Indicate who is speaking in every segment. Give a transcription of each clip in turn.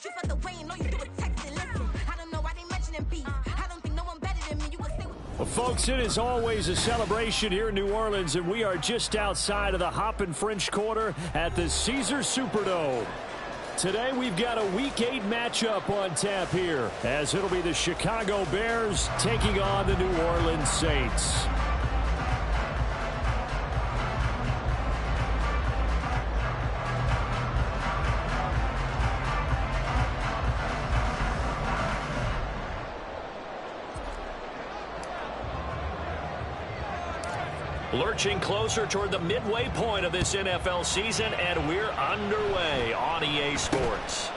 Speaker 1: You felt the way and all you do is text and listen. I don't know why they mentioning beef. I don't think no one better than me. You would say.
Speaker 2: Well, folks, it is always a celebration here in New Orleans, and we are just outside of the Hoppin' French Quarter at the Caesars Superdome. Today, we've got a Week 8 matchup on tap here, as it'll be the Chicago Bears taking on the New Orleans Saints. Lurching closer toward the midway point of this NFL season, and we're underway on EA Sports.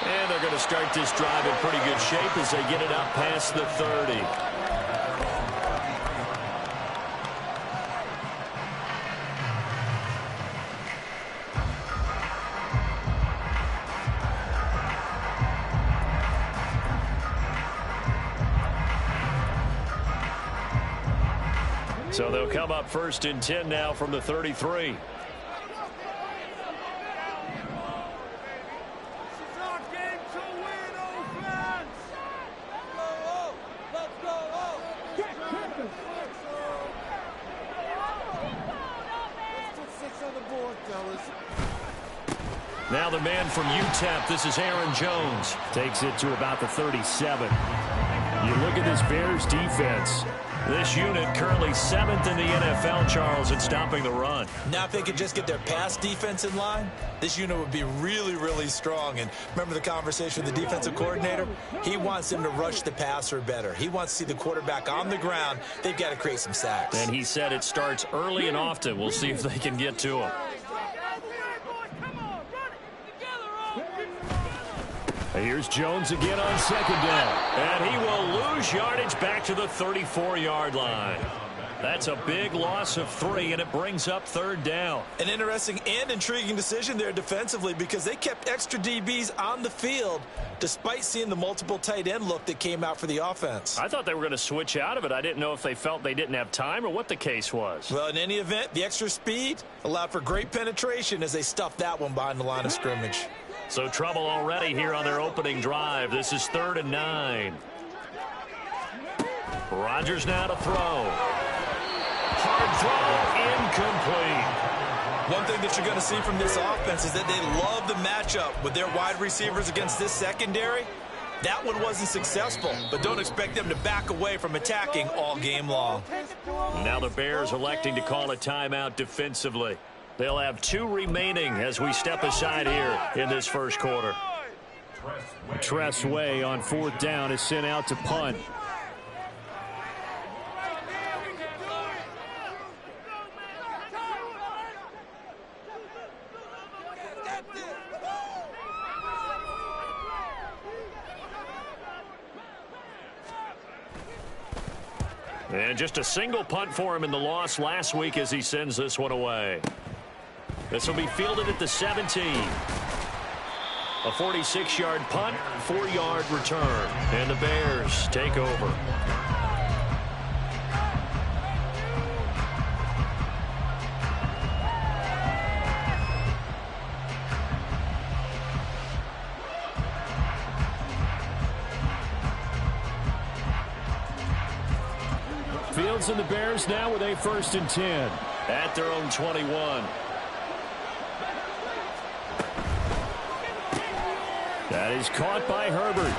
Speaker 2: And they're going to start this drive in pretty good shape as they get it out past the 30. So they'll come up 1st and 10 now from the 33. Now the man from UTEP, this is Aaron Jones. Takes it to about the 37. You look at this Bears defense. This unit currently 7th in the NFL, Charles, in stopping the run.
Speaker 3: Now if they could just get their pass defense in line, this unit would be really, really strong. And remember the conversation with the defensive coordinator? He wants them to rush the passer better. He wants to see the quarterback on the ground. They've got to create some sacks.
Speaker 2: And he said it starts early and often. We'll see if they can get to him. Here's Jones again on 2nd down. And he will lose yardage back to the 34-yard line. That's a big loss of 3, and it brings up 3rd down.
Speaker 3: An interesting and intriguing decision there defensively because they kept extra DBs on the field despite seeing the multiple tight end look that came out for the offense.
Speaker 2: I thought they were going to switch out of it. I didn't know if they felt they didn't have time or what the case was.
Speaker 3: Well, in any event, the extra speed allowed for great penetration as they stuffed that one behind the line of scrimmage.
Speaker 2: So trouble already here on their opening drive. This is 3rd and 9. Rodgers now to throw. Hard throw, incomplete.
Speaker 3: One thing that you're going to see from this offense is that they love the matchup with their wide receivers against this secondary. That one wasn't successful, but don't expect them to back away from attacking all game long.
Speaker 2: Now the Bears electing to call a timeout defensively. They'll have 2 remaining as we step aside here in this first quarter. Tress Way on 4th down is sent out to punt. And just a single punt for him in the loss last week as he sends this one away. This will be fielded at the 17. A 46-yard punt, 4-yard return. And the Bears take over. Fields and the Bears now with a 1st and 10 at their own 21. That is caught by Herbert.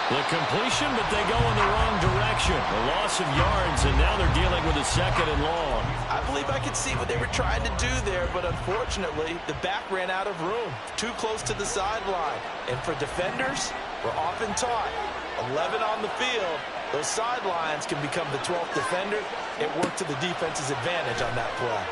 Speaker 2: The completion, but they go in the wrong direction. A loss of yards, and now they're dealing with a 2nd and long.
Speaker 3: I believe I could see what they were trying to do there, but unfortunately, the back ran out of room. Too close to the sideline. And for defenders, we're often taught, 11 on the field, those sidelines can become the 12th defender. It worked to the defense's advantage on that play.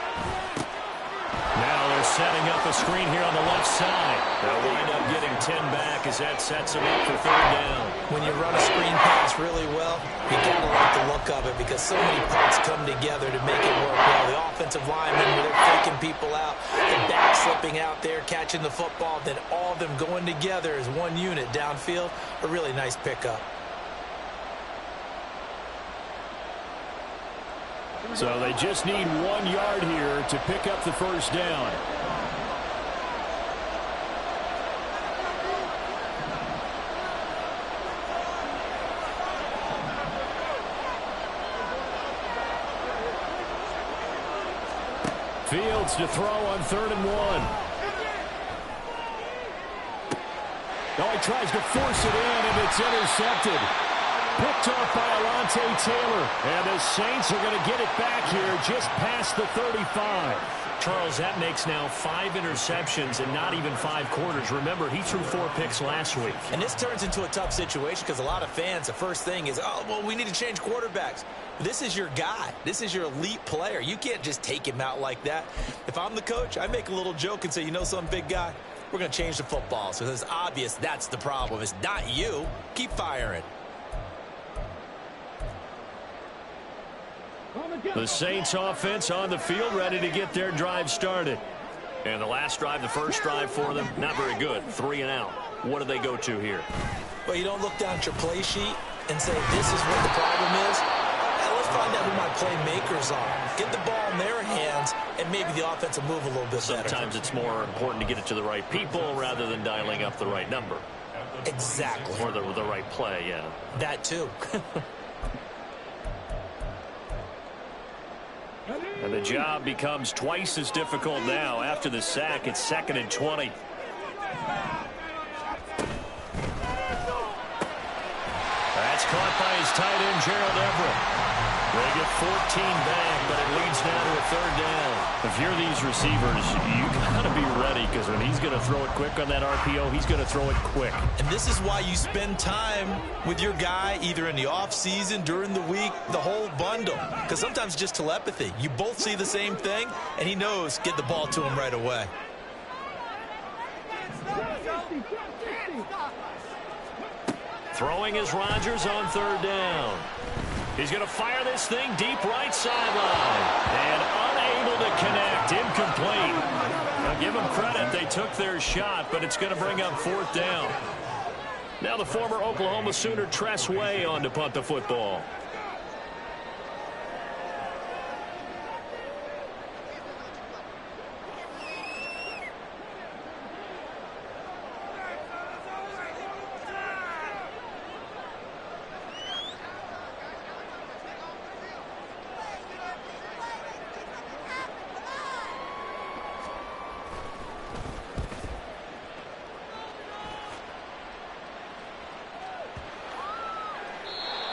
Speaker 2: Now they're setting up a screen here on the left side. They'll wind up getting 10 back as that sets them up for 3rd down.
Speaker 3: When you run a screen pass really well, you gotta like the look of it because so many parts come together to make it work well. The offensive linemen, they're faking people out, the back slipping out there, catching the football, then all of them going together as one unit downfield. A really nice pickup.
Speaker 2: So they just need 1 yard here to pick up the 1st down. Fields to throw on 3rd and 1. Oh, he tries to force it in, and it's intercepted. Picked off by Alontae Taylor. And the Saints are going to get it back here just past the 35.
Speaker 4: Charles, that makes now 5 interceptions and not even 5 quarters. Remember, he threw 4 picks last week.
Speaker 3: And this turns into a tough situation because a lot of fans, the first thing is, oh, well, we need to change quarterbacks. This is your guy. This is your elite player. You can't just take him out like that. If I'm the coach, I make a little joke and say, you know something, big guy? We're going to change the football. So it's obvious that's the problem. It's not you. Keep firing.
Speaker 2: The Saints offense on the field, ready to get their drive started.
Speaker 4: And the last drive, the first drive for them, not very good. 3 and out. What do they go to here?
Speaker 3: Well, you don't look down at your play sheet and say, this is what the problem is. Now, let's find out who my playmakers are. Get the ball in their hands, and maybe the offense will move a little bit better.
Speaker 4: Sometimes it's more important to get it to the right people rather than dialing up the right number.
Speaker 3: Exactly.
Speaker 4: Or the right play, yeah.
Speaker 3: That, too.
Speaker 2: And the job becomes twice as difficult now. After the sack, it's 2nd and 20. That's caught by his tight end, Gerald Everett. They get 14 back, but it leads now to a 3rd down. If you're these receivers, you got to be ready because when he's going to throw it quick on that RPO, he's going to throw it quick.
Speaker 3: And this is why you spend time with your guy either in the offseason, during the week, the whole bundle. Because sometimes it's just telepathy. You both see the same thing, and he knows get the ball to him right away.
Speaker 2: Throwing is Rodgers on 3rd down. He's going to fire this thing deep right sideline. And unable to connect. Incomplete. Now give them credit. They took their shot, but it's going to bring up 4th down. Now the former Oklahoma Sooner Tress Way on to punt the football.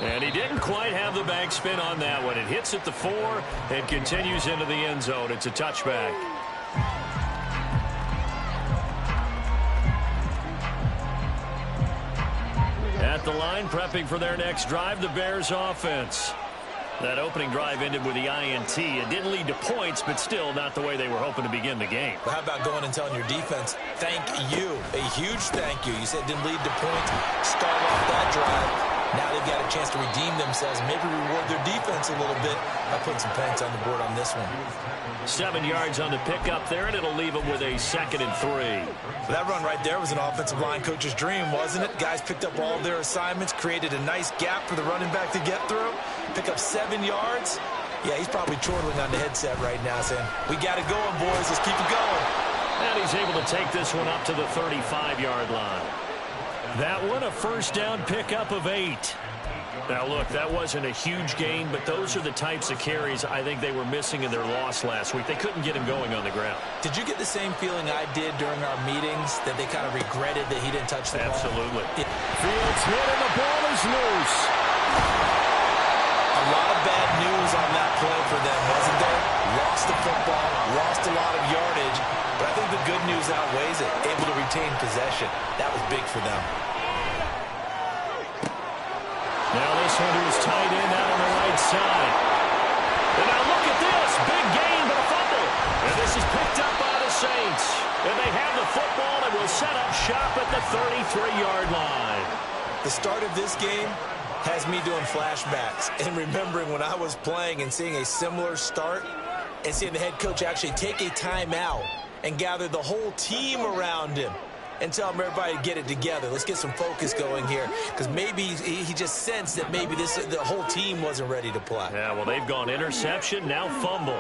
Speaker 2: And he didn't quite have the backspin on that one. It hits at the 4 and continues into the end zone. It's a touchback. At the line, prepping for their next drive, the Bears offense. That opening drive ended with the INT. It didn't lead to points, but still not the way they were hoping to begin the game.
Speaker 3: But how about going and telling your defense, thank you, a huge thank you. You said it didn't lead to points. Start off that drive. Now they've got a chance to redeem themselves, maybe reward their defense a little bit by putting some points on the board on this one.
Speaker 2: 7 yards on the pickup there, and it'll leave them with a 2nd and 3.
Speaker 3: Well, that run right there was an offensive line coach's dream, wasn't it? Guys picked up all of their assignments, created a nice gap for the running back to get through, pick up 7 yards. Yeah, he's probably chortling on the headset right now saying, we got it going, boys. Let's keep it going.
Speaker 2: And he's able to take this one up to the 35-yard line. That one, a 1st down pickup of 8. Now, look, that wasn't a huge gain, but those are the types of carries I think they were missing in their loss last week. They couldn't get him going on the ground.
Speaker 3: Did you get the same feeling I did during our meetings, that they kind of regretted that he didn't touch the ball?
Speaker 2: Absolutely. Fields hit, and the ball is loose.
Speaker 3: A lot of bad news on that play for them, wasn't there? Lost the football, lost a lot of yardage, but I think the good news outweighs it. Able to retain possession. That was big for them.
Speaker 2: Now this one to his tight end out on the right side. And now look at this. Big gain, but a fumble. And this is picked up by the Saints. And they have the football and will set up shop at the 33-yard line.
Speaker 3: The start of this game has me doing flashbacks and remembering when I was playing and seeing a similar start and seeing the head coach actually take a timeout and gather the whole team around him and tell them everybody to get it together. Let's get some focus going here, because maybe he just sensed that maybe the whole team wasn't ready to play.
Speaker 2: Yeah, well, they've gone interception, now fumble.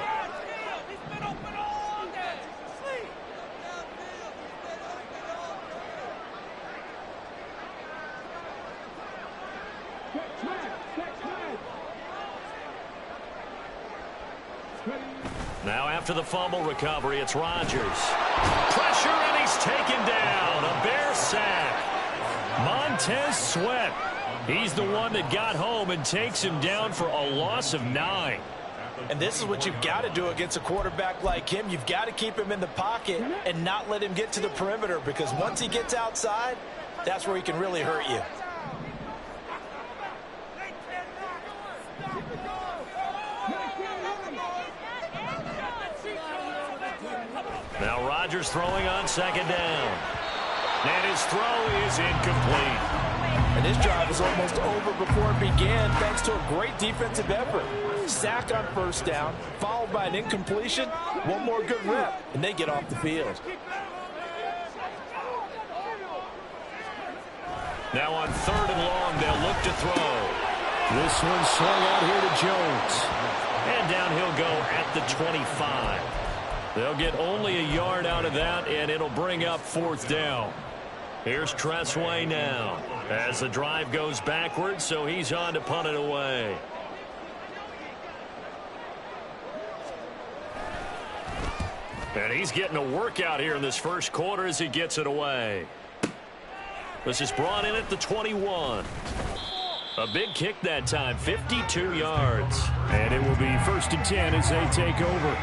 Speaker 4: Now after the fumble recovery, it's Rodgers. Pressure, and he's taken down. A Bear sack. Montez Sweat. He's the one that got home and takes him down for a loss of 9.
Speaker 3: And this is what you've got to do against a quarterback like him. You've got to keep him in the pocket and not let him get to the perimeter, because once he gets outside, that's where he can really hurt you.
Speaker 4: Now Rodgers throwing on second down. And his throw is incomplete.
Speaker 3: And this drive is almost over before it began, thanks to a great defensive effort. Sack on first down, followed by an incompletion. One more good rep, and they get off the field.
Speaker 4: Now on 3rd and long, they'll look to throw.
Speaker 2: This one swung out here to Jones.
Speaker 4: And down he'll go at the 25. They'll get only a yard out of that, and it'll bring up 4th down. Here's Tressway now as the drive goes backwards, so he's on to punt it away. And he's getting a workout here in this first quarter as he gets it away. This is brought in at the 21. A big kick that time, 52 yards.
Speaker 2: And it will be 1st and 10 as they take over.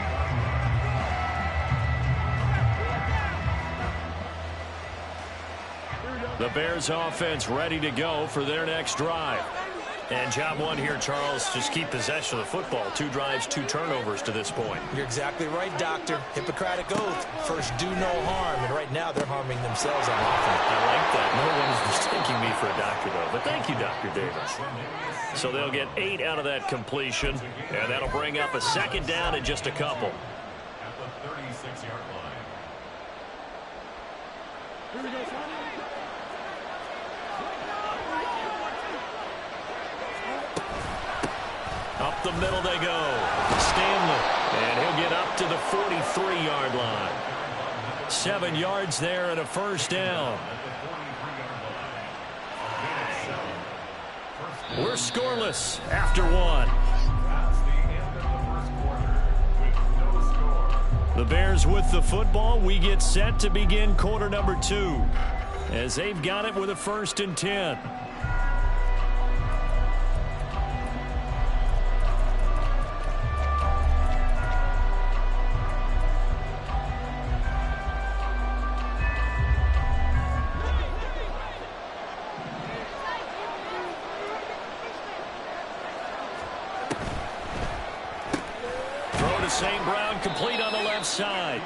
Speaker 4: The Bears offense ready to go for their next drive. And job one here, Charles, just keep possession of the football. 2 drives, 2 turnovers to this point.
Speaker 3: You're exactly right, Doctor. Hippocratic oath. First, do no harm. And right now, they're harming themselves on offense.
Speaker 4: I like that. No one is mistaking me for a doctor, though. But thank you, Dr. Davis. So they'll get 8 out of that completion. And that'll bring up a second down in just a couple.
Speaker 5: At the 36-yard line. Here we go,
Speaker 4: Up the middle they go. Stanley. And he'll get up to the 43-yard line. 7 yards there and a first down. We're scoreless after 1. The Bears with the football. We get set to begin quarter number 2 as they've got it with a 1st and 10. St. Brown complete on the left side.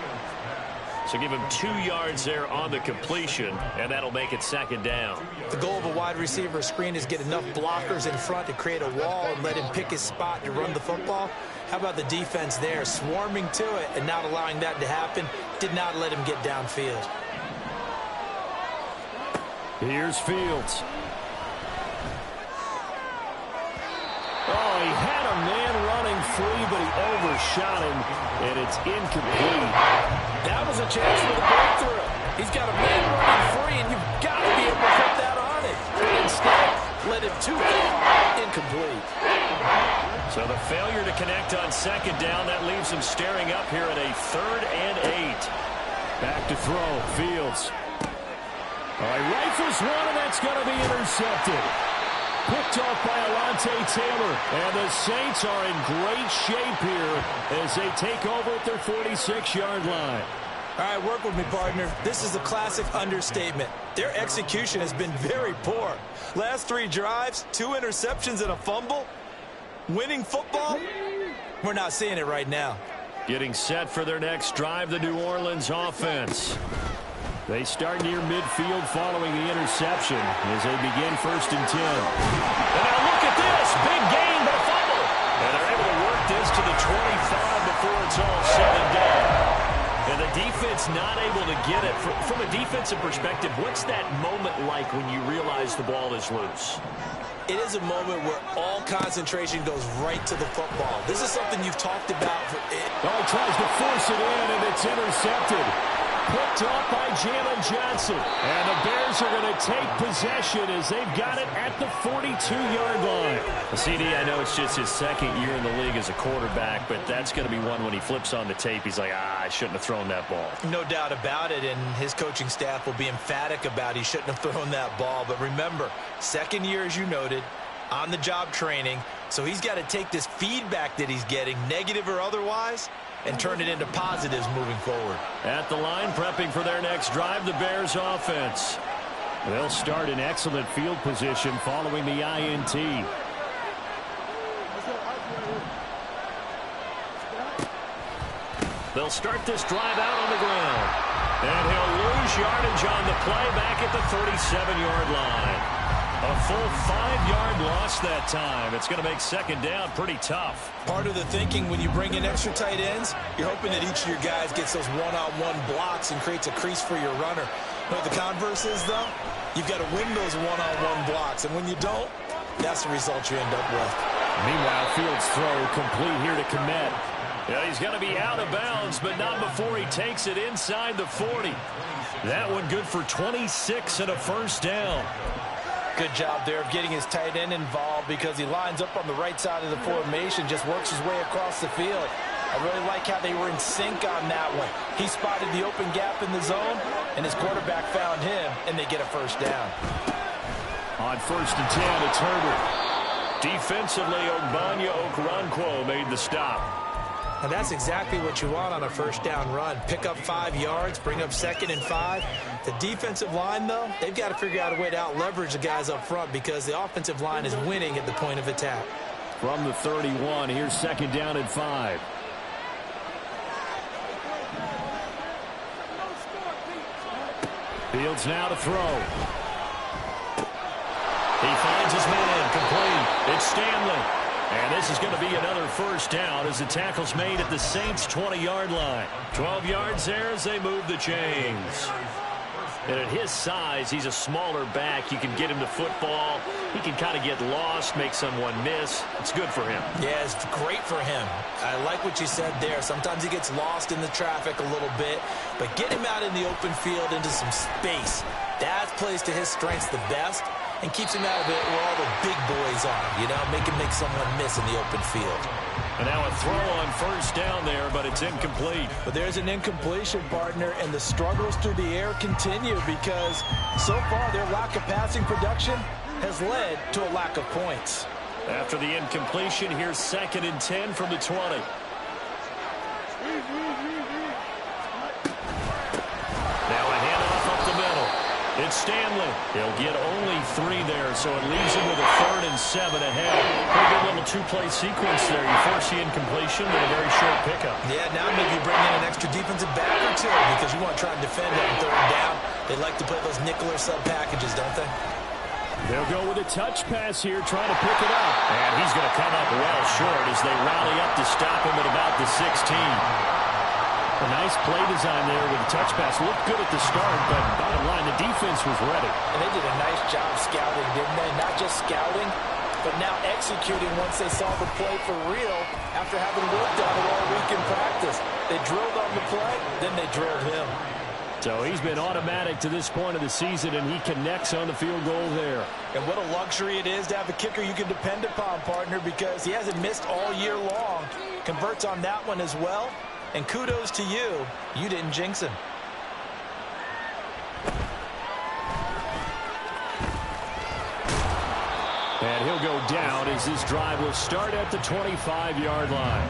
Speaker 4: So give him 2 yards there on the completion, and that'll make it second down.
Speaker 3: The goal of a wide receiver screen is get enough blockers in front to create a wall and let him pick his spot to run the football. How about the defense there, swarming to it and not allowing that to happen? Did not let him get downfield.
Speaker 2: Here's Fields. Oh, he had a man running free, but he overshot him, and it's incomplete.
Speaker 3: That was a chance for the breakthrough. He's got a man running free, and you've got to be able to put that on it. Instead, let him too far. Incomplete.
Speaker 4: So the failure to connect on second down, that leaves him staring up here at a 3rd and 8.
Speaker 2: Back to throw, Fields. All right, rifles one, and that's going to be intercepted. Picked off by Alontae Taylor. And the Saints are in great shape here as they take over at their 46-yard line.
Speaker 3: All right, work with me, partner. This is a classic understatement. Their execution has been very poor. Last 3 drives, 2 interceptions and a fumble. Winning football? We're not seeing it right now.
Speaker 2: Getting set for their next drive, the New Orleans offense. They start near midfield following the interception as they begin 1st and 10.
Speaker 4: And now look at this. Big gain, but a fumble. And they're able to work this to the 25 before it's all said and done. And the defense not able to get it. From a defensive perspective, what's that moment like when you realize the ball is loose?
Speaker 3: It is a moment where all concentration goes right to the football. This is something you've talked about.
Speaker 2: Oh, he tries to force it in, and it's intercepted. Picked off by Jalen Johnson. And the Bears are going to take possession as they've got it at the 42-yard line.
Speaker 4: CD, I know it's just his second year in the league as a quarterback, but that's going to be one when he flips on the tape. He's like, I shouldn't have thrown that ball.
Speaker 3: No doubt about it, and his coaching staff will be emphatic about he shouldn't have thrown that ball. But remember, second year, as you noted, on-the-job training, so he's got to take this feedback that he's getting, negative or otherwise, and turn it into positives moving forward.
Speaker 2: At the line, prepping for their next drive, the Bears offense. They'll start in excellent field position following the INT. They'll start this drive out on the ground. And he'll lose yardage on the play back at the 37-yard line. A full 5-yard loss that time. It's going to make second down pretty tough.
Speaker 3: Part of the thinking when you bring in extra tight ends, you're hoping that each of your guys gets those one-on-one blocks and creates a crease for your runner. You know what the converse is, though? You've got to win those one-on-one blocks, and when you don't, that's the result you end up with.
Speaker 2: Meanwhile, Fields' throw complete here to Kmet. Yeah, he's going to be out of bounds, but not before he takes it inside the 40. That one good for 26 and a first down.
Speaker 3: Good job there of getting his tight end involved because he lines up on the right side of the formation, just works his way across the field. I really like how they were in sync on that one. He spotted the open gap in the zone, and his quarterback found him, and they get a first down.
Speaker 2: On 1st and 10, it's Herbert. Defensively, Ogbonnia Okoronkwo made the stop.
Speaker 3: And that's exactly what you want on a first down run. Pick up 5 yards, bring up 2nd and 5. The defensive line, though, they've got to figure out a way to out-leverage the guys up front because the offensive line is winning at the point of attack.
Speaker 2: From the 31, here's 2nd down and 5. Fields now to throw. He finds his man, complete. It's Stanley. And this is going to be another first down as the tackle's made at the Saints' 20-yard line. 12 yards there as they move the chains. And at his size, he's a smaller back. You can get him to football. He can kind of get lost, make someone miss. It's good for him.
Speaker 3: Yeah, it's great for him. I like what you said there. Sometimes he gets lost in the traffic a little bit. But get him out in the open field into some space. That plays to his strengths the best and keeps him out of it where all the big boys are. You know, make him make someone miss in the open field.
Speaker 2: And now a throw on first down there, but it's incomplete.
Speaker 3: But there's an incompletion, partner, and the struggles through the air continue because so far their lack of passing production has led to a lack of points.
Speaker 2: After the incompletion, here's 2nd and 10 from the 20. Now a handoff up the middle. It's Stanley. He'll get only 3 there, so it leaves him with a 3rd and 7 ahead. Pretty good little 2-play sequence there. You force the incompletion, then a very short pickup.
Speaker 3: Yeah, now maybe you bring in an extra defensive back or two because you want to try and defend on 3rd down. They like to play those nickel or sub packages, don't they?
Speaker 2: They'll go with a touch pass here, trying to pick it up. And he's going to come up well short as they rally up to stop him at about the 16. A nice play design there with a touch pass. Looked good at the start, but bottom line, the defense was ready.
Speaker 3: And they did a nice job scouting, didn't they? Not just scouting, but now executing once they saw the play for real after having worked on it all week in practice. They drilled on the play, then they drilled him.
Speaker 2: So he's been automatic to this point of the season, and he connects on the field goal there.
Speaker 3: And what a luxury it is to have a kicker you can depend upon, partner, because he hasn't missed all year long. Converts on that one as well. And kudos to you. You didn't jinx him.
Speaker 2: And he'll go down as this drive will start at the 25-yard line.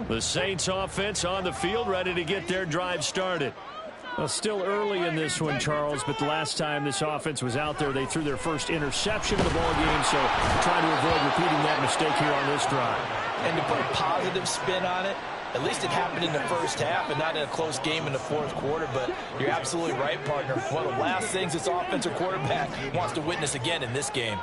Speaker 2: The Saints offense on the field, ready to get their drive started. Well, still early in this one, Charles, but the last time this offense was out there, they threw their first interception of the ball game, so trying to avoid repeating that mistake here on this drive.
Speaker 3: And to put a positive spin on it, at least it happened in the first half and not in a close game in the fourth quarter, but you're absolutely right, partner. One of the last things this offensive quarterback wants to witness again in this game.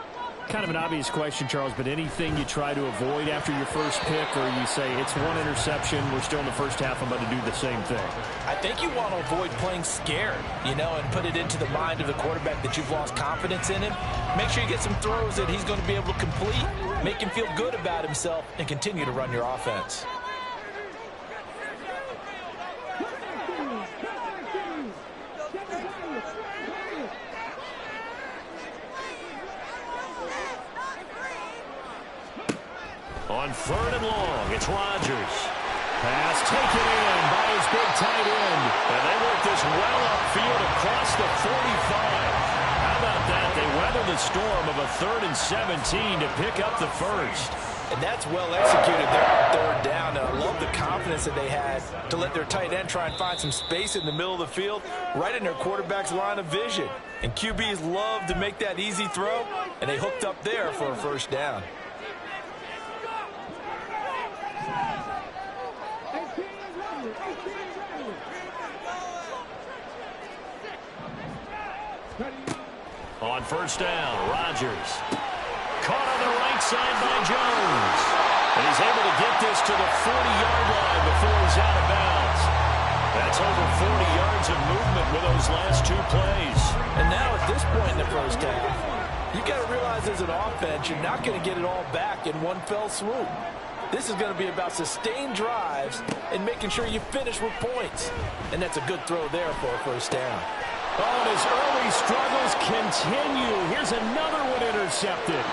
Speaker 2: Kind of an obvious question, Charles, but anything you try to avoid after your first pick, or you say it's one interception, we're still in the first half, I'm about to do the same thing?
Speaker 3: I think you want to avoid playing scared, and put it into the mind of the quarterback that you've lost confidence in him. Make sure you get some throws that he's going to be able to complete, make him feel good about himself, and continue to run your offense.
Speaker 4: On 3rd and long, it's Rodgers. Pass taken in by his big tight end. And they work this well upfield across the 45. How about that? They weather the storm of a 3rd and 17 to pick up the first.
Speaker 3: And that's well executed there on 3rd down. And I love the confidence that they had to let their tight end try and find some space in the middle of the field, right in their quarterback's line of vision. And QBs love to make that easy throw, and they hooked up there for a 1st down.
Speaker 4: On 1st down, Rodgers. Caught on the right side by Jones. And he's able to get this to the 40-yard line before he's out of bounds. That's over 40 yards of movement with those last 2 plays.
Speaker 3: And now at this point in the first half, you got to realize as an offense, you're not going to get it all back in one fell swoop. This is going to be about sustained drives and making sure you finish with points. And that's a good throw there for a 1st down.
Speaker 2: Oh, and his early struggles continue. Here's another one intercepted.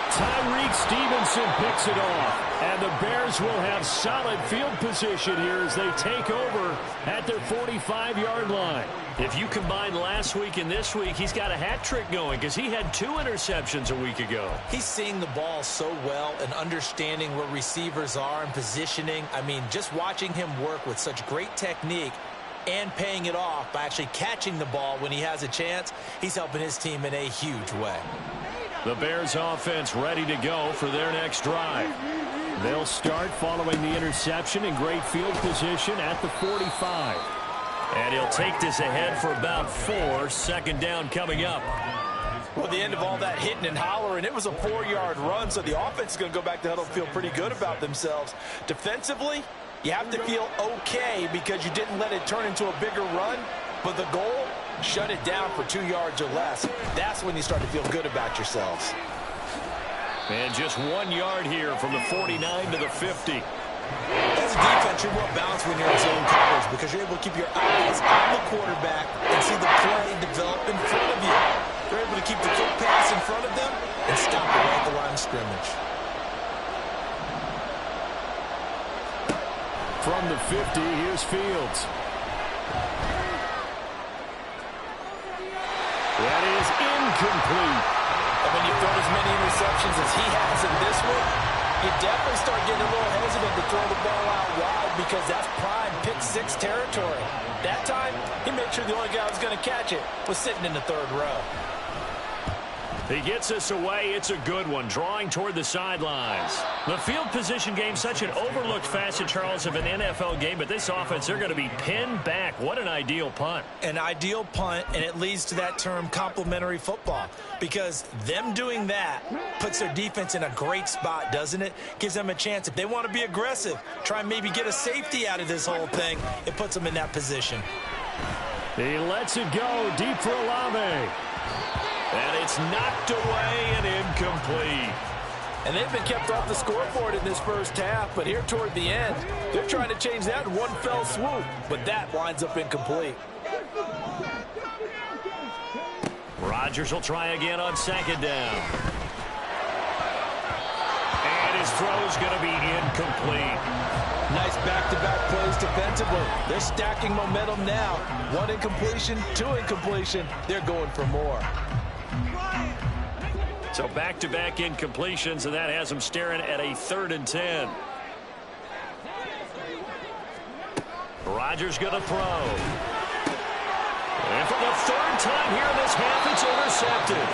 Speaker 2: Tyreek Stevenson picks it off. And the Bears will have solid field position here as they take over at their 45-yard line.
Speaker 4: If you combine last week and this week, he's got a hat trick going because he had 2 interceptions a week ago.
Speaker 3: He's seeing the ball so well and understanding where receivers are and positioning. I mean, just watching him work with such great technique and paying it off by actually catching the ball when he has a chance, he's helping his team in a huge way.
Speaker 4: The Bears offense ready to go for their next drive.
Speaker 2: They'll start following the interception in great field position at the 45.
Speaker 4: And he'll take this ahead for about 4. 2nd down coming up.
Speaker 3: Well, the end of all that hitting and hollering, it was a 4-yard run, so the offense is going to go back to huddle and feel pretty good about themselves. Defensively, you have to feel okay because you didn't let it turn into a bigger run, but the goal, shut it down for 2 yards or less. That's when you start to feel good about yourselves.
Speaker 4: And just 1 yard here from the 49 to the 50.
Speaker 3: As a defense, you're more balanced when you're in zone coverage because you're able to keep your eyes on the quarterback and see the play develop in front of you. You're able to keep the quick pass in front of them and stop it right at the line of scrimmage.
Speaker 2: From the 50, here's Fields. That is incomplete.
Speaker 3: And when you throw as many interceptions as he has in this one, you definitely start getting a little hesitant to throw the ball out wide because that's prime pick-6 territory. That time, he made sure the only guy who was going to catch it was sitting in the 3rd row.
Speaker 4: He gets us away. It's a good one, drawing toward the sidelines. The field position game, such an overlooked facet, Charles, of an NFL game, but this offense, they're going to be pinned back. What an ideal punt.
Speaker 3: An ideal punt, and it leads to that term complementary football because them doing that puts their defense in a great spot, doesn't it? Gives them a chance. If they want to be aggressive, try and maybe get a safety out of this whole thing, it puts them in that position.
Speaker 2: He lets it go deep for Olave.
Speaker 4: And it's knocked away and incomplete.
Speaker 3: And they've been kept off the scoreboard in this first half, but here toward the end, they're trying to change that in one fell swoop, but that winds up incomplete.
Speaker 4: Rodgers will try again on 2nd down. And his throw's going to be incomplete.
Speaker 3: Nice back-to-back plays defensively. They're stacking momentum now. 1 incompletion, 2 incompletion. They're going for more.
Speaker 4: So back-to-back incompletions, and that has them staring at a 3rd and 10. Rodgers going to throw. And for the 3rd time here in this half, it's intercepted.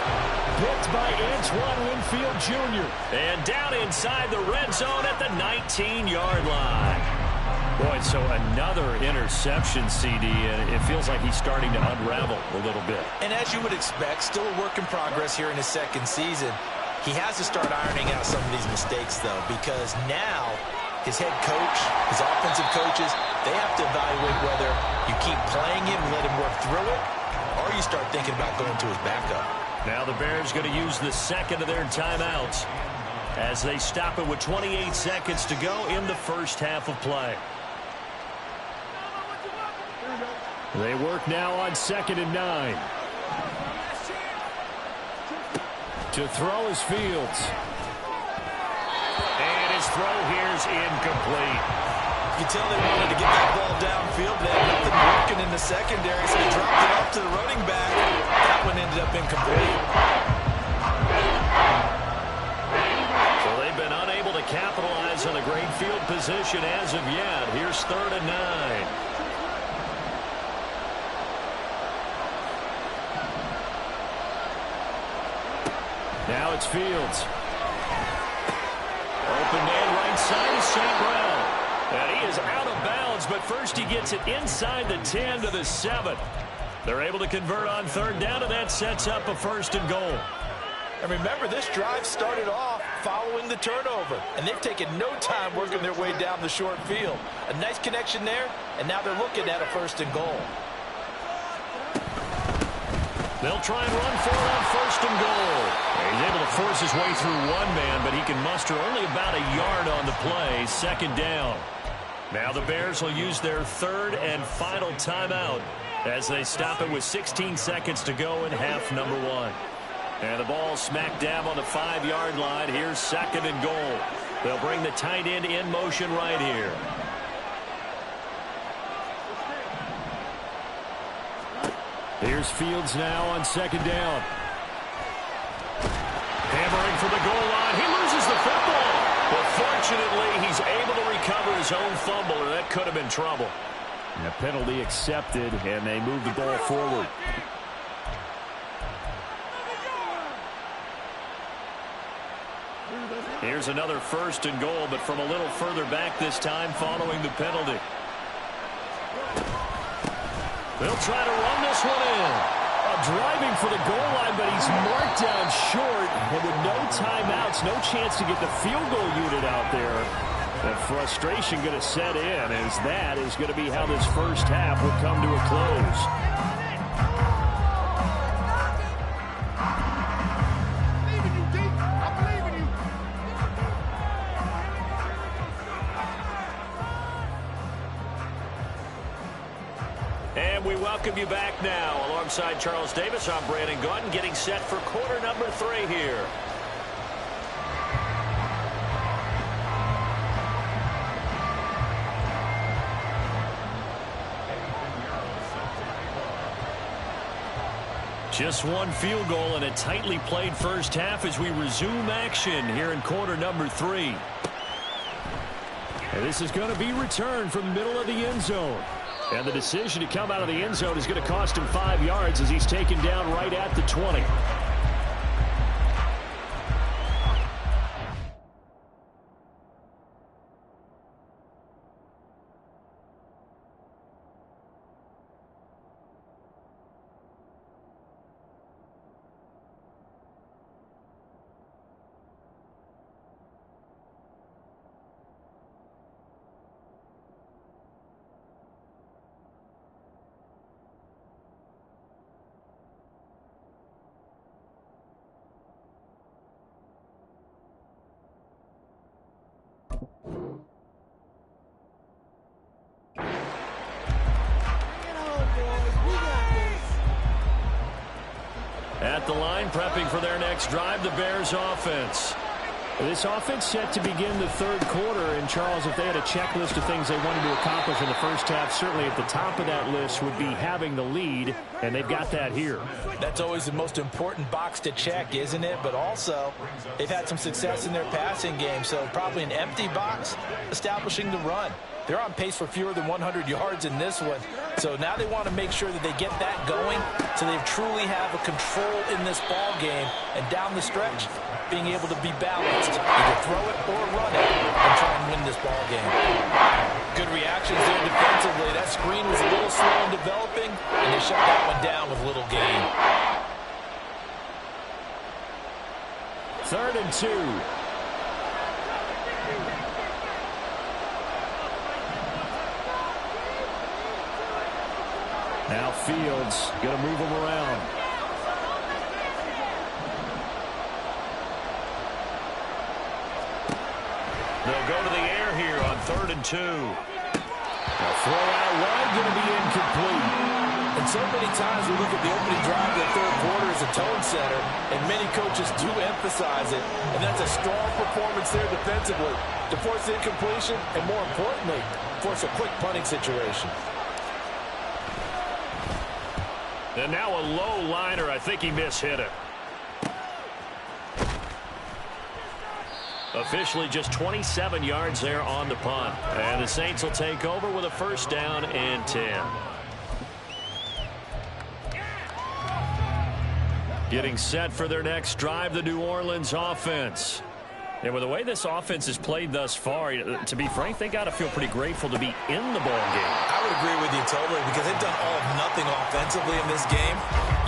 Speaker 2: Picked by Antoine Winfield Jr.
Speaker 4: And down inside the red zone at the 19-yard line. Boy, so another interception, CD, and it feels like he's starting to unravel a little bit.
Speaker 3: And as you would expect, still a work in progress here in his 2nd season. He has to start ironing out some of these mistakes, though, because now his head coach, his offensive coages, they have to evaluate whether you keep playing him and let him work through it, or you start thinking about going to his backup.
Speaker 4: Now the Bears going to use the second of their timeouts as they stop it with 28 seconds to go in the first half of play.
Speaker 2: They work now on 2nd and 9. To throw is Fields.
Speaker 4: And his throw here is incomplete.
Speaker 3: You can tell they wanted to get that ball downfield. They had nothing working in the secondary, so they dropped it off to the running back. That one ended up incomplete.
Speaker 4: So they've been unable to capitalize on a great field position as of yet. Here's 3rd and 9.
Speaker 2: Now it's Fields.
Speaker 4: Open man right side is St. Brown. And he is out of bounds, but first he gets it inside the 10 to the 7. They're able to convert on 3rd down, and that sets up a 1st and goal.
Speaker 3: And remember, this drive started off following the turnover, and they've taken no time working their way down the short field. A nice connection there, and now they're looking at a 1st and goal.
Speaker 4: They'll try and run for it on 1st and goal. He's able to force his way through one man, but he can muster only about a yard on the play. 2nd down. Now the Bears will use their 3rd and final timeout as they stop it with 16 seconds to go in half number 1. And the ball smack dab on the 5-yard line. Here's 2nd and goal. They'll bring the tight end in motion right here.
Speaker 2: Here's Fields now on 2nd down.
Speaker 4: Hammering for the goal line. He loses the football. But fortunately, he's able to recover his own fumble, or that could have been trouble.
Speaker 2: And a penalty accepted, and they move the ball forward.
Speaker 4: Here's another 1st and goal, but from a little further back this time following the penalty. They'll try to run this one in.
Speaker 2: Driving for the goal line, but he's marked down short. And with no timeouts, no chance to get the field goal unit out there. The frustration going to set in, as that is going to be how this first half will come to a close.
Speaker 4: And we welcome you back now. Alongside Charles Davis, I'm Brandon Gaudin, getting set for quarter number 3 here. Just one field goal and a tightly played first half as we resume action here in quarter number 3.
Speaker 2: And this is going to be returned from the middle of the end zone. And the decision to come out of the end zone is going to cost him 5 yards as he's taken down right at the 20.
Speaker 4: At the line, prepping for their next drive, the Bears offense.
Speaker 2: This offense set to begin the 3rd quarter. And, Charles, if they had a checklist of things they wanted to accomplish in the first half, certainly at the top of that list would be having the lead, and they've got that here.
Speaker 3: That's always the most important box to check, isn't it? But also, they've had some success in their passing game, so probably an empty box establishing the run. They're on pace for fewer than 100 yards in this one. So now they want to make sure that they get that going so they truly have a control in this ball game. And down the stretch, being able to be balanced, either throw it or run it, and try and win this ball game. Good reactions there defensively. That screen was a little slow in developing, and they shut that one down with little gain.
Speaker 2: 3rd and 2. Now Fields going to move him around.
Speaker 4: They'll go to the air here on 3rd and 2.
Speaker 2: A throw out wide going to be incomplete.
Speaker 3: And so many times we look at the opening drive of the third quarter as a tone setter, and many coaches do emphasize it. And that's a strong performance there defensively to force the incompletion and, more importantly, force a quick punting situation.
Speaker 4: And now a low liner. I think he mishit it. Officially just 27 yards there on the punt. And the Saints will take over with a 1st down and 10. Getting set for their next drive, the New Orleans offense. And with the way this offense has played thus far, to be frank, they got to feel pretty grateful to be in the ball game.
Speaker 3: I would agree with you totally, because they've done all of nothing offensively in this game,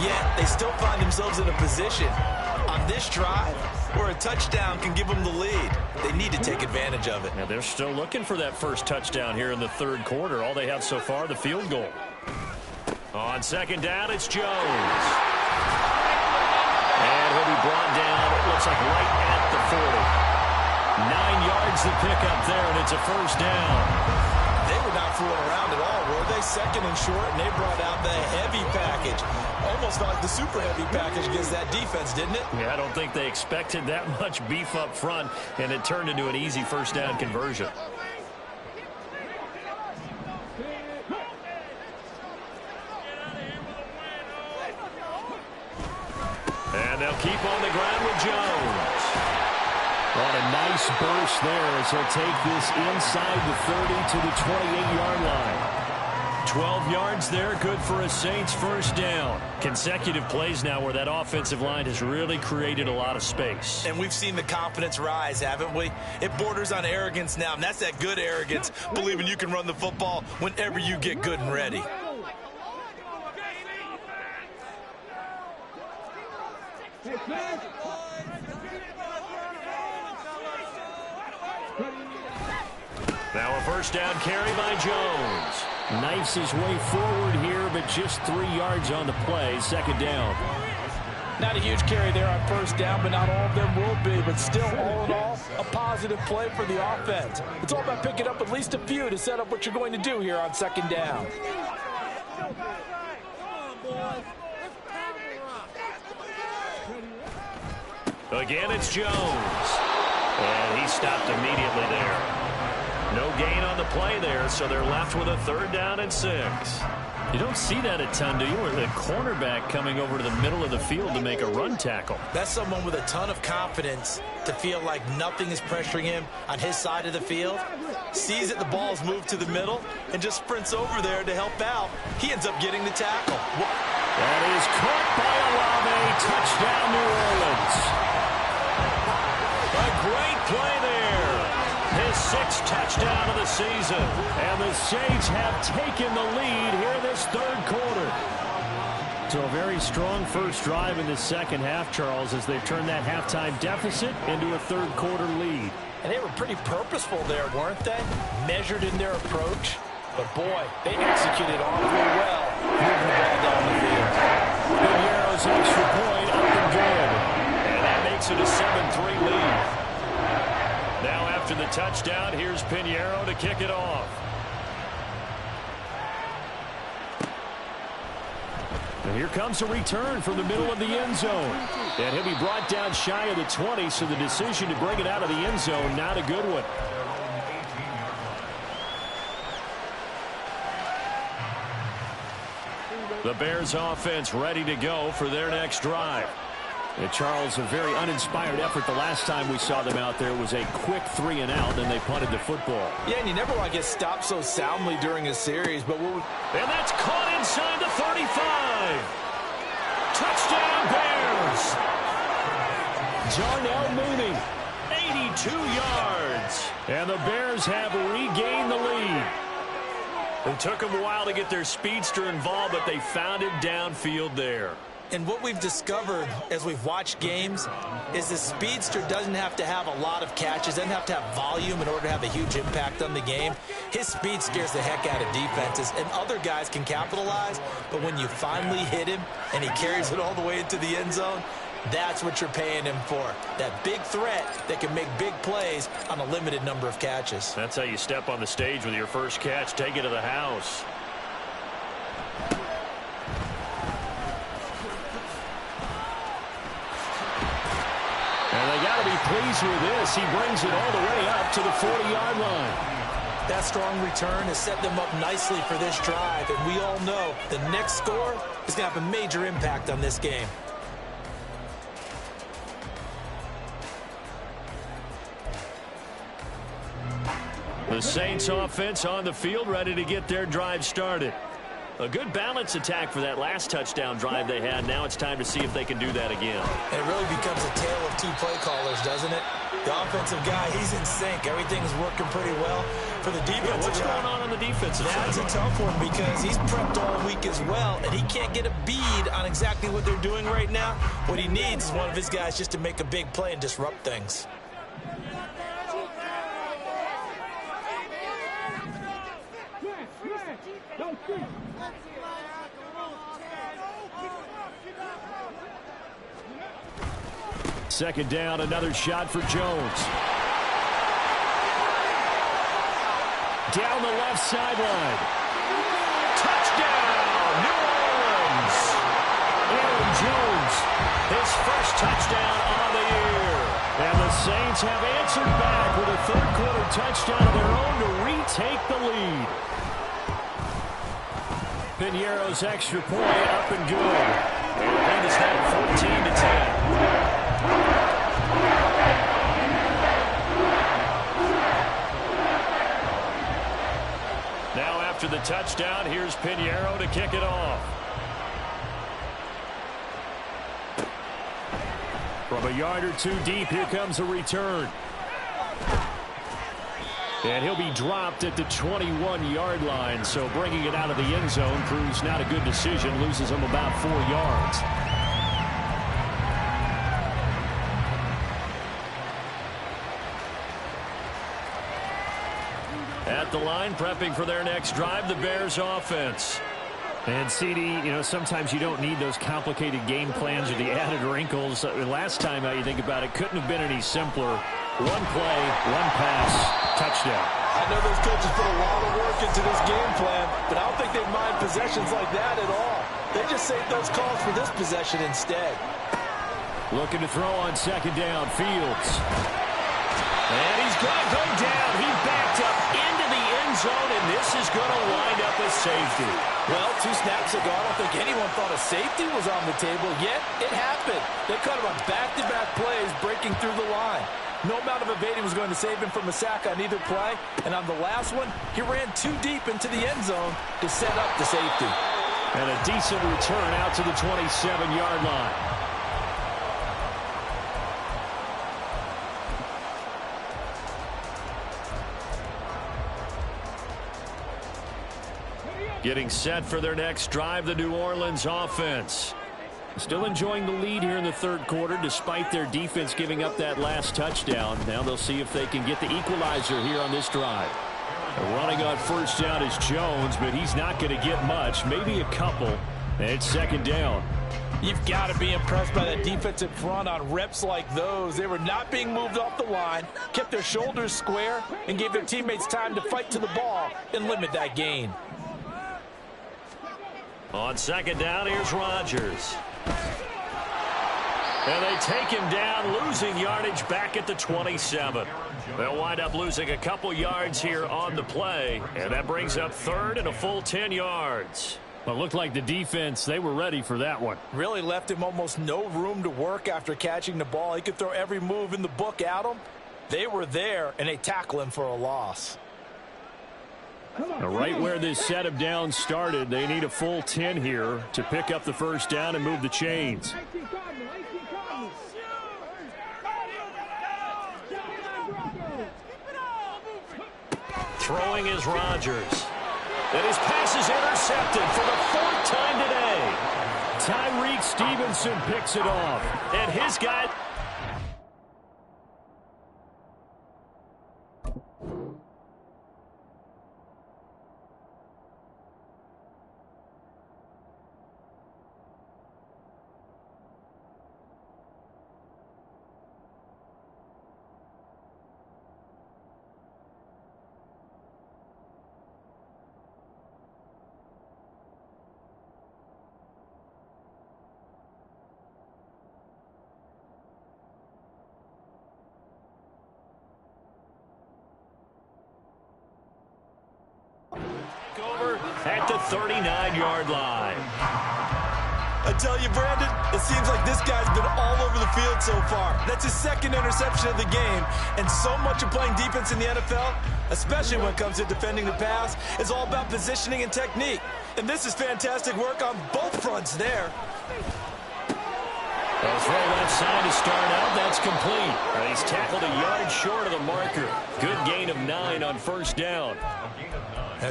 Speaker 3: yet they still find themselves in a position on this drive where a touchdown can give them the lead. They need to take advantage of it.
Speaker 4: Now they're still looking for that first touchdown here in the 3rd quarter. All they have so far, the field goal. On 2nd down, it's Jones. And he'll be brought down, it looks like right at the 40. 9 yards to pick up there, and it's a 1st down.
Speaker 3: They were not fooling around at all, were they? 2nd and short, and they brought out the heavy package. Almost like the super heavy package against that defense, didn't it?
Speaker 4: Yeah, I don't think they expected that much beef up front, and it turned into an easy 1st down conversion. And they'll keep on the ground with Jones.
Speaker 2: What a nice burst there as he'll take this inside the 30 to the 28-yard line.
Speaker 4: 12 yards there, good for a Saints 1st down. Consecutive plays now where that offensive line has really created a lot of space.
Speaker 3: And we've seen the confidence rise, haven't we? It borders on arrogance now, and that's that good arrogance, believing you can run the football whenever you get good and ready.
Speaker 4: Now a 1st down carry by Jones.
Speaker 2: Knifes his way forward here, but just 3 yards on the play. 2nd down.
Speaker 3: Not a huge carry there on 1st down, but not all of them will be. But still, all in all, a positive play for the offense. It's all about picking up at least a few to set up what you're going to do here on 2nd down.
Speaker 4: Again, it's Jones. And he stopped immediately there. No gain on the play there, so they're left with a 3rd down and 6.
Speaker 2: You don't see that a ton, do you? Where the cornerback coming over to the middle of the field to make a run tackle.
Speaker 3: That's someone with a ton of confidence to feel like nothing is pressuring him on his side of the field. Sees that the ball's moved to the middle and just sprints over there to help out. He ends up getting the tackle.
Speaker 2: That is caught by Olave. Touchdown, New Orleans.
Speaker 4: A great play there. His 6th touchdown of the season.
Speaker 2: And the Saints have taken the lead here in this 3rd quarter. So a very strong first drive in the 2nd half, Charles, as they've turned that halftime deficit into a 3rd quarter lead.
Speaker 3: And they were pretty purposeful there, weren't they? Measured in their approach. But boy, they executed awfully well, moving the ball down the field.
Speaker 2: Pinheiro's extra point up and good.
Speaker 4: And that makes it a 7-3 lead. Now after the touchdown, here's Pinheiro to kick it off.
Speaker 2: And here comes a return from the middle of the end zone. And he'll be brought down shy of the 20, so the decision to bring it out of the end zone, not a good one.
Speaker 4: The Bears offense ready to go for their next drive.
Speaker 2: And Charles, a very uninspired effort the last time we saw them out there was a quick 3 and out, and they punted the football.
Speaker 3: Yeah, and you never want to get stopped so soundly during a series, but what would...
Speaker 4: And that's caught inside the 35. Touchdown Bears.
Speaker 2: Darnell Mooney,
Speaker 4: 82 yards.
Speaker 2: and the Bears have regained the lead.
Speaker 4: It took them a while to get their speedster involved, but they found him downfield there.
Speaker 3: And what we've discovered as we've watched games is the speedster doesn't have to have a lot of catches, doesn't have to have volume in order to have a huge impact on the game. His speed scares the heck out of defenses, and other guys can capitalize, but when you finally hit him and he carries it all the way into the end zone, that's what you're paying him for. That big threat that can make big plays on a limited number of catches.
Speaker 4: That's how you step on the stage with your first catch. Take it to the house.
Speaker 2: And they got to be pleased with this. He brings it all the way up to the 40-yard line.
Speaker 3: That strong return has set them up nicely for this drive, and we all know the next score is going to have a major impact on this game.
Speaker 2: The Saints offense on the field, ready to get their drive started.
Speaker 4: A good balance attack for that last touchdown drive they had. Now it's time to see if they can do that again.
Speaker 3: And it really becomes a tale of two play callers, doesn't it? The offensive guy, he's in sync. Everything's working pretty well. For the defensive
Speaker 4: What's going on the defensive side?
Speaker 3: That's a tough one because he's prepped all week as well, and he can't get a bead on exactly what they're doing right now. What he needs is one of his guys just to make a big play and disrupt things.
Speaker 2: Second down, another shot for Jones. Down the left sideline.
Speaker 4: Touchdown, New Orleans.
Speaker 2: Aaron Jones,
Speaker 4: His first touchdown on the year.
Speaker 2: and the Saints have answered back with a third-quarter touchdown of their own to retake the lead. Piñeiro's extra point up and good.
Speaker 4: And the lead is now 14-10. Now after the touchdown, here's Piñeiro to kick it off.
Speaker 2: From a yard or two deep, here comes a return. And he'll be dropped at the 21-yard line, so bringing it out of the end zone proves not a good decision, loses him about 4 yards.
Speaker 4: At the line, prepping for their next drive, the Bears offense.
Speaker 2: And CD, sometimes you don't need those complicated game plans or the added wrinkles. Last time, how you think about it, couldn't have been any simpler. One play, one pass, touchdown.
Speaker 3: I know those coaches put a lot of work into this game plan, but I don't think they mind possessions like that at all. They just saved those calls for this possession instead.
Speaker 2: Looking to throw on second down, Fields.
Speaker 4: And he's going to go down. He backed up into the end zone, and this is going to wind up a safety.
Speaker 3: Well, 2 snaps ago, I don't think anyone thought a safety was on the table, yet it happened. They cut him on back-to-back plays, breaking through the line. No amount of evading was going to save him from a sack on either play, and on the last one, he ran too deep into the end zone to set up the safety.
Speaker 2: And a decent return out to the 27-yard line.
Speaker 4: Getting set for their next drive, the New Orleans offense.
Speaker 2: Still enjoying the lead here in the third quarter despite their defense giving up that last touchdown. Now they'll see if they can get the equalizer here on this drive. Running on first down is Jones, but he's not going to get much, maybe a couple. And it's second down.
Speaker 3: You've got to be impressed by that defensive front on reps like those. They were not being moved off the line, kept their shoulders square, and gave their teammates time to fight to the ball and limit that gain.
Speaker 4: On second down, here's Rodgers. And they take him down, losing yardage back at the 27. They'll wind up losing a couple yards here on the play, and that brings up third and a full 10 yards.
Speaker 2: Well, it looked like the defense, they were ready for that one.
Speaker 3: Really left him almost no room to work after catching the ball. He could throw every move in the book at him. They were there, and they tackle him for a loss.
Speaker 2: Right where this setup down started, they need a full 10 here to pick up the first down and move the chains.
Speaker 4: Throwing is Rodgers. And his pass is intercepted for the 4th time today.
Speaker 2: Tyreek Stevenson picks it off.
Speaker 4: And his guy... over at the 39-yard line.
Speaker 3: I tell you, Brandon, it seems like this guy's been all over the field so far. That's his second interception of the game, and so much of playing defense in the NFL, especially when it comes to defending the pass, is all about positioning and technique. And this is fantastic work on both fronts there.
Speaker 2: Well, throw left side to start out. That's complete. He's tackled a yard short of the marker. Good gain of 9 on first down.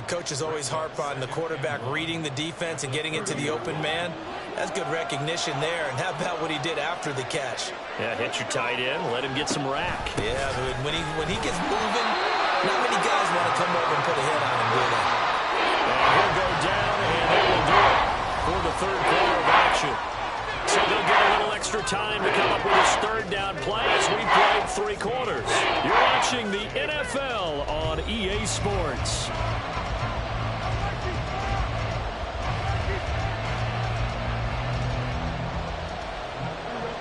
Speaker 3: Coaches always harp on the quarterback reading the defense and getting it to the open man. That's good recognition there. And how about what he did after the catch?
Speaker 2: Yeah, hit your tight end, let him get some rack.
Speaker 3: Yeah, but when he gets moving, not many guys want to come over and put a hit on him, do they?
Speaker 2: And he'll go down, and they will do it for the third quarter of action. So they'll get a little extra time to come up with his third down play as we played 3 quarters. You're watching the NFL on EA Sports.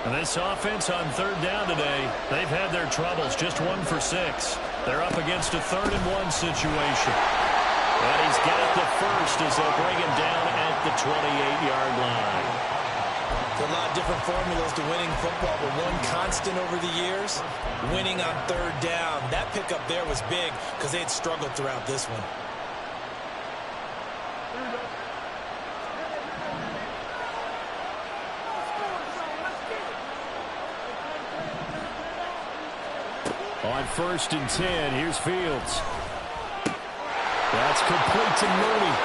Speaker 2: And this offense on third down today, they've had their troubles, just 1 for 6. They're up against a 3rd-and-1 situation. And he's got the first as they'll bring him down at the 28-yard line.
Speaker 3: There's a lot of different formulas to winning football, but one constant over the years, winning on third down. That pickup there was big because they had struggled throughout this one.
Speaker 2: On 1st and 10, here's Fields. That's complete to Mooney.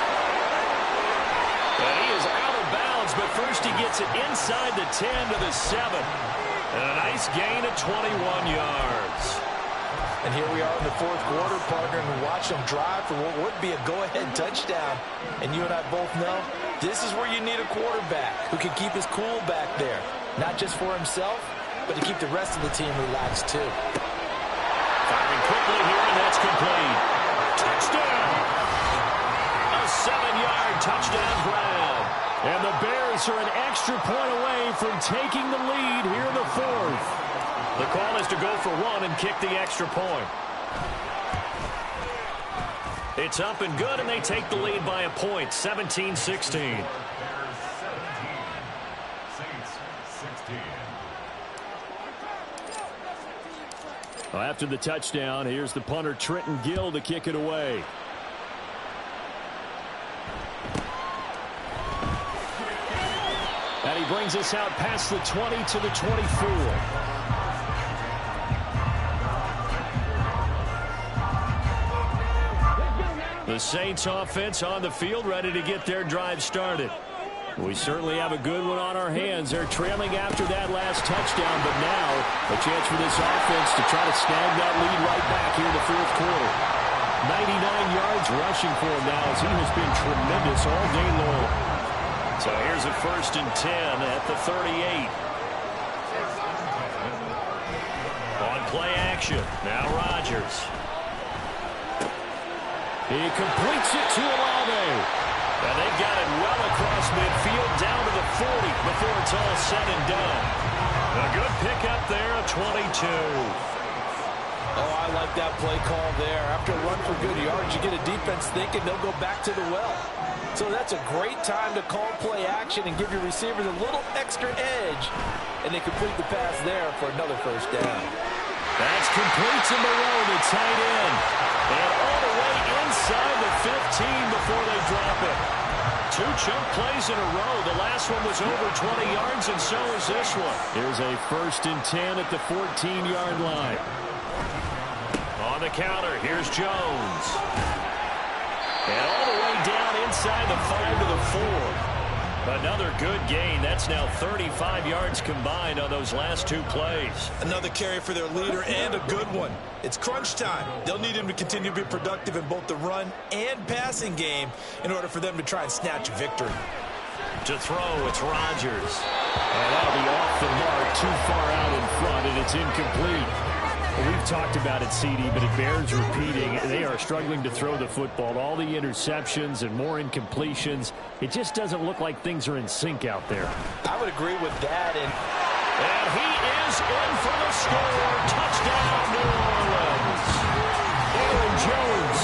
Speaker 2: And he is out of bounds, but first he gets it inside the 10 to the 7. And a nice gain of 21 yards.
Speaker 3: And here we are in the 4th quarter, partner, and watch them drive for what would be a go-ahead touchdown. And you and I both know this is where you need a quarterback who can keep his cool back there. Not just for himself, but to keep the rest of the team relaxed, too.
Speaker 2: Firing quickly here, and that's complete. Touchdown! A 7-yard touchdown grab. And the Bears are an extra point away from taking the lead here in the 4th. The call is to go for 1 and kick the extra point. It's up and good, and they take the lead by a point, 17-16.
Speaker 5: Bears 17, Saints 16.
Speaker 2: Well, after the touchdown, here's the punter Trenton Gill to kick it away. And he brings us out past the 20 to the 24. The Saints offense on the field, ready to get their drive started. We certainly have a good one on our hands. They're trailing after that last touchdown, but now a chance for this offense to try to snag that lead right back here in the 4th quarter. 99 yards rushing for him now as he has been tremendous all day long. So here's a 1st and 10 at the 38. On play action, now Rodgers. He completes it to Olave. And they've got it well across midfield down to the 40 before it's all said and done. A good pickup there, a 22.
Speaker 3: Oh, I like that play call there. After a run for good yards, you get a defense thinking they'll go back to the well. So that's a great time to call play action and give your receivers a little extra edge. And they complete the pass there for another first down.
Speaker 2: That's complete to Moreau, the tight end. And all the way inside the 15 before they drop it. 2 chunk plays in a row. The last one was over 20 yards, and so is this one. Here's a 1st and 10 at the 14-yard line. On the counter, here's Jones. And all the way down inside the 5 to the 4.
Speaker 4: Another good gain. That's now 35 yards combined on those last 2 plays.
Speaker 3: Another carry for their leader and a good one. It's crunch time. They'll need him to continue to be productive in both the run and passing game in order for them to try and snatch a victory.
Speaker 4: To throw, it's Rodgers. And that'll be off the mark, too far out in front, and it's incomplete. Well, we've talked about it, CD, but it bears repeating. They are struggling to throw the football. All the interceptions and more incompletions. It just doesn't look like things are in sync out there.
Speaker 3: I would agree with that.
Speaker 4: And he is in for the score. Touchdown, New Orleans.
Speaker 2: Aaron Jones,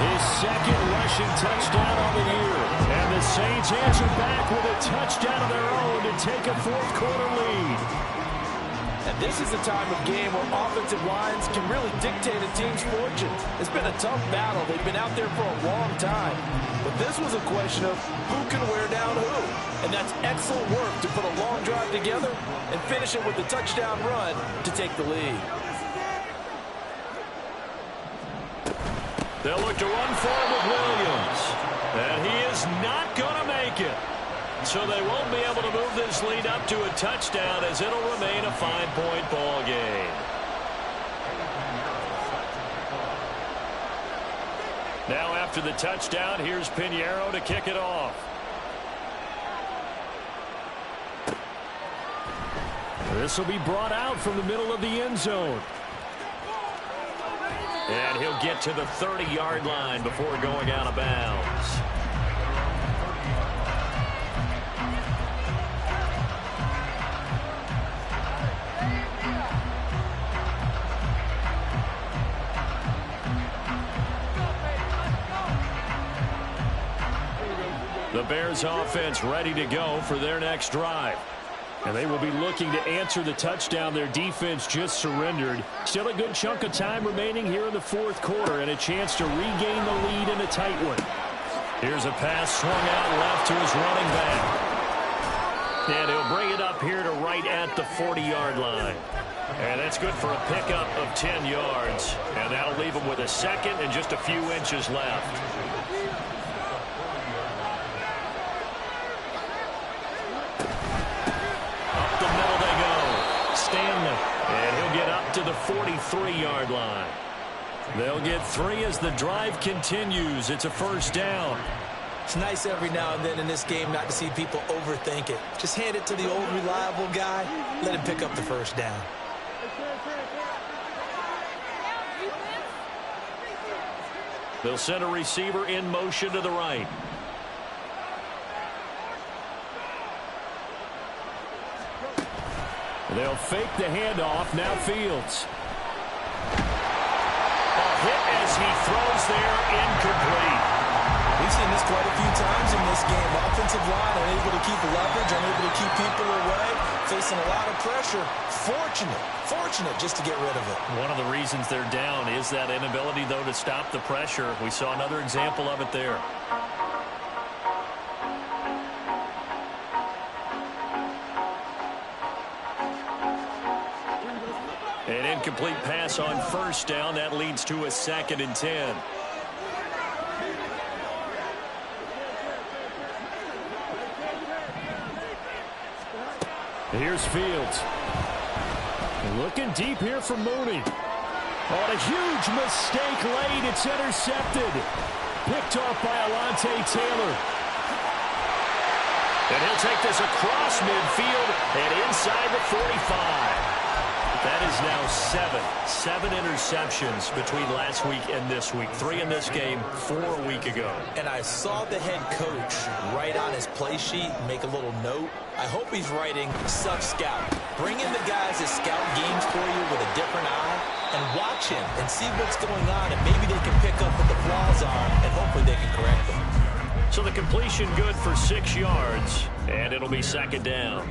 Speaker 2: his second rushing touchdown on the year. And the Saints answer back with a touchdown of their own to take a fourth-quarter lead.
Speaker 3: And this is a time of game where offensive lines can really dictate a team's fortunes. It's been a tough battle. They've been out there for a long time. But this was a question of who can wear down who. And that's excellent work to put a long drive together and finish it with a touchdown run to take the lead.
Speaker 4: They'll look to run forward with Williams. And he is not going to make it. So they won't be able to move this lead up to a touchdown as it'll remain a 5-point ball game. Now after the touchdown, here's Pinheiro to kick it off.
Speaker 2: This will be brought out from the middle of the end zone.
Speaker 4: And he'll get to the 30-yard line before going out of bounds. The Bears offense ready to go for their next drive.
Speaker 2: And they will be looking to answer the touchdown their defense just surrendered. Still a good chunk of time remaining here in the fourth quarter and a chance to regain the lead in a tight one.
Speaker 4: Here's a pass swung out left to his running back. And he'll bring it up here to right at the 40-yard line. And that's good for a pickup of 10 yards. And that'll leave him with a second and just a few inches left. And he'll get up to the 43-yard line. They'll get 3 as the drive continues. It's a first down.
Speaker 3: It's nice every now and then in this game not to see people overthink it. Just hand it to the old reliable guy. Let him pick up the first down.
Speaker 4: They'll send a receiver in motion to the right.
Speaker 2: They'll fake the handoff. Now Fields.
Speaker 4: A hit as he throws there, incomplete.
Speaker 3: We've seen this quite a few times in this game. Offensive line unable to keep leverage, unable to keep people away, facing a lot of pressure. Fortunate just to get rid of it.
Speaker 4: One of the reasons they're down is that inability, though, to stop the pressure. We saw another example of it there. An incomplete pass on first down. That leads to a 2nd and 10.
Speaker 2: Here's Fields. Looking deep here for Mooney. Oh, a huge mistake late. It's intercepted. Picked off by Alontae Taylor.
Speaker 4: And he'll take this across midfield and inside the 45. That is now 7 interceptions between last week and this week. 3 in this game, 4 a week ago.
Speaker 3: And I saw the head coach write on his play sheet, make a little note. I hope he's writing sub-scout. Bring in the guys that scout games for you with a different eye and watch him and see what's going on, and maybe they can pick up what the flaws are, and hopefully they can correct them.
Speaker 4: So the completion good for 6 yards, and it'll be 2nd down.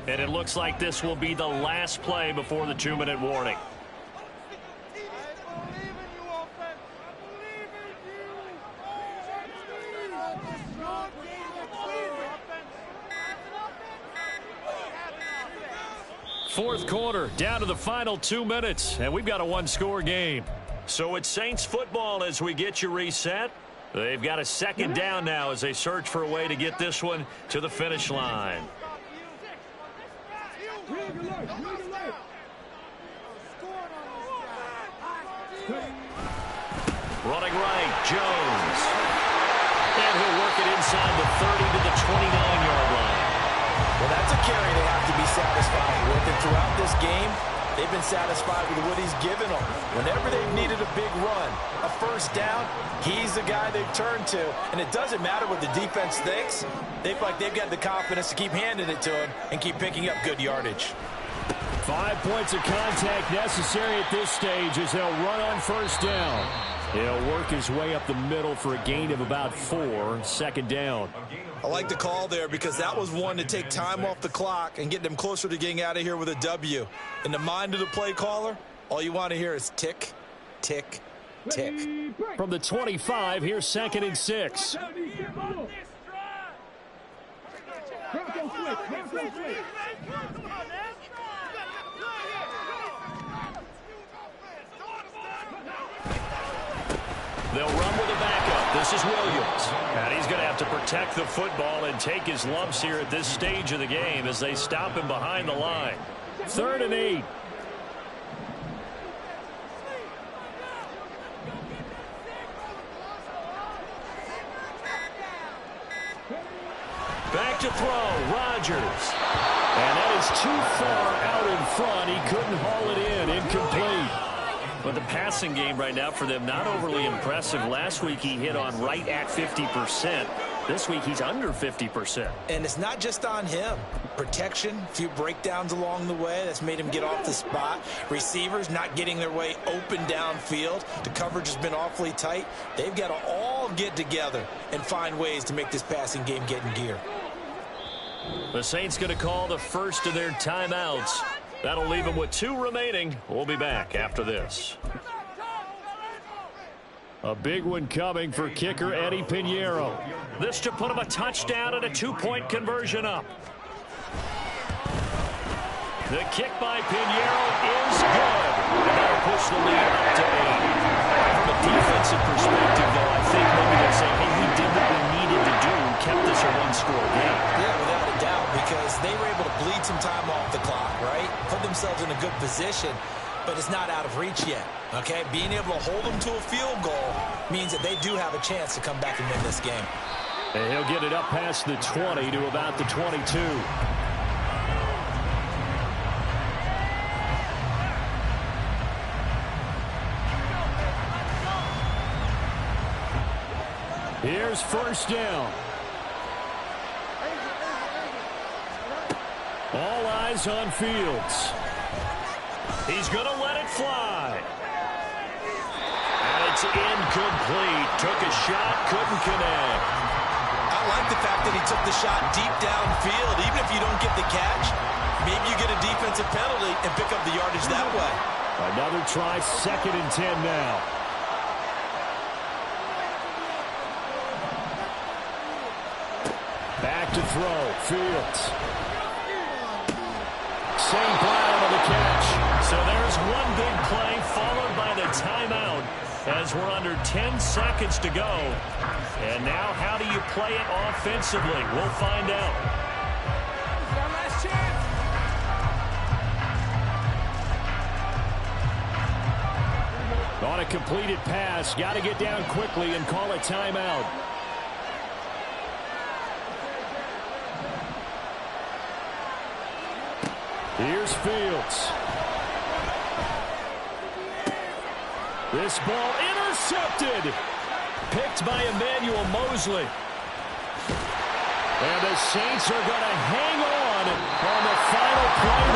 Speaker 4: And it looks like this will be the last play before the 2-minute warning. Fourth quarter, down to the final 2 minutes, and we've got a 1-score game. So it's Saints football as we get you reset. They've got a second down now as they search for a way to get this one to the finish line. Running right, Jones. And he'll work it inside the 30 to the 29-yard line.
Speaker 3: Well, that's a carry they have to be satisfied with. And throughout this game, they've been satisfied with what he's given them. Whenever they've needed a big run, a first down, he's the guy they've turned to. And it doesn't matter what the defense thinks. They feel like they've got the confidence to keep handing it to him and keep picking up good yardage.
Speaker 2: 5 points of contact necessary at this stage as they'll run on first down. He'll work his way up the middle for a gain of about 4, second down.
Speaker 3: I like the call there because that was one to take time off the clock and get them closer to getting out of here with a W. In the mind of the play caller, all you want to hear is tick, tick, tick.
Speaker 2: From the 25, here's 2nd and 6.
Speaker 4: They'll run with a backup. This is Williams. And he's going to have to protect the football and take his lumps here at this stage of the game as they stop him behind the line.
Speaker 2: 3rd and 8.
Speaker 4: Back to throw, Rodgers. And that is too far out in front. He couldn't haul it in. Incomplete. But the passing game right now for them, not overly impressive. Last week he hit on right at 50%. This week he's under 50%.
Speaker 3: And it's not just on him. Protection, a few breakdowns along the way. That's made him get off the spot. Receivers not getting their way open downfield. The coverage has been awfully tight. They've got to all get together and find ways to make this passing game get in gear.
Speaker 4: The Saints going to call the first of their timeouts. That'll leave them with 2 remaining. We'll be back after this.
Speaker 2: A big one coming for kicker Eddie Pinheiro.
Speaker 4: This to put him a touchdown and a 2-point conversion up. The kick by Pinheiro is good. And that'll push the lead up to 8. From a defensive perspective, though, I think maybe they'll say, hey, we did what we needed to do and kept this a 1-score game.
Speaker 3: Yeah, without a doubt, because they were able to bleed some time off the clock, right? Put themselves in a good position, but it's not out of reach yet, okay? Being able to hold them to a field goal means that they do have a chance to come back and win this game.
Speaker 2: And he'll get it up past the 20 to about the 22. Here's first down. All eyes on Fields.
Speaker 4: He's going to let it fly. And it's incomplete. Took a shot, couldn't connect.
Speaker 3: I like the fact that he took the shot deep downfield. Even if you don't get the catch, maybe you get a defensive penalty and pick up the yardage that way.
Speaker 2: Another try, 2nd and 10 now. Back to throw, Fields. St. Brown on the catch.
Speaker 4: So there's one big play followed by the timeout as we're under 10 seconds to go. And now how do you play it offensively? We'll find out.
Speaker 1: Last chance.
Speaker 2: On a completed pass, got to get down quickly and call a timeout. Here's Fields. This ball intercepted. Picked by Emmanuel Mosley. And the Saints are going to hang on the final play.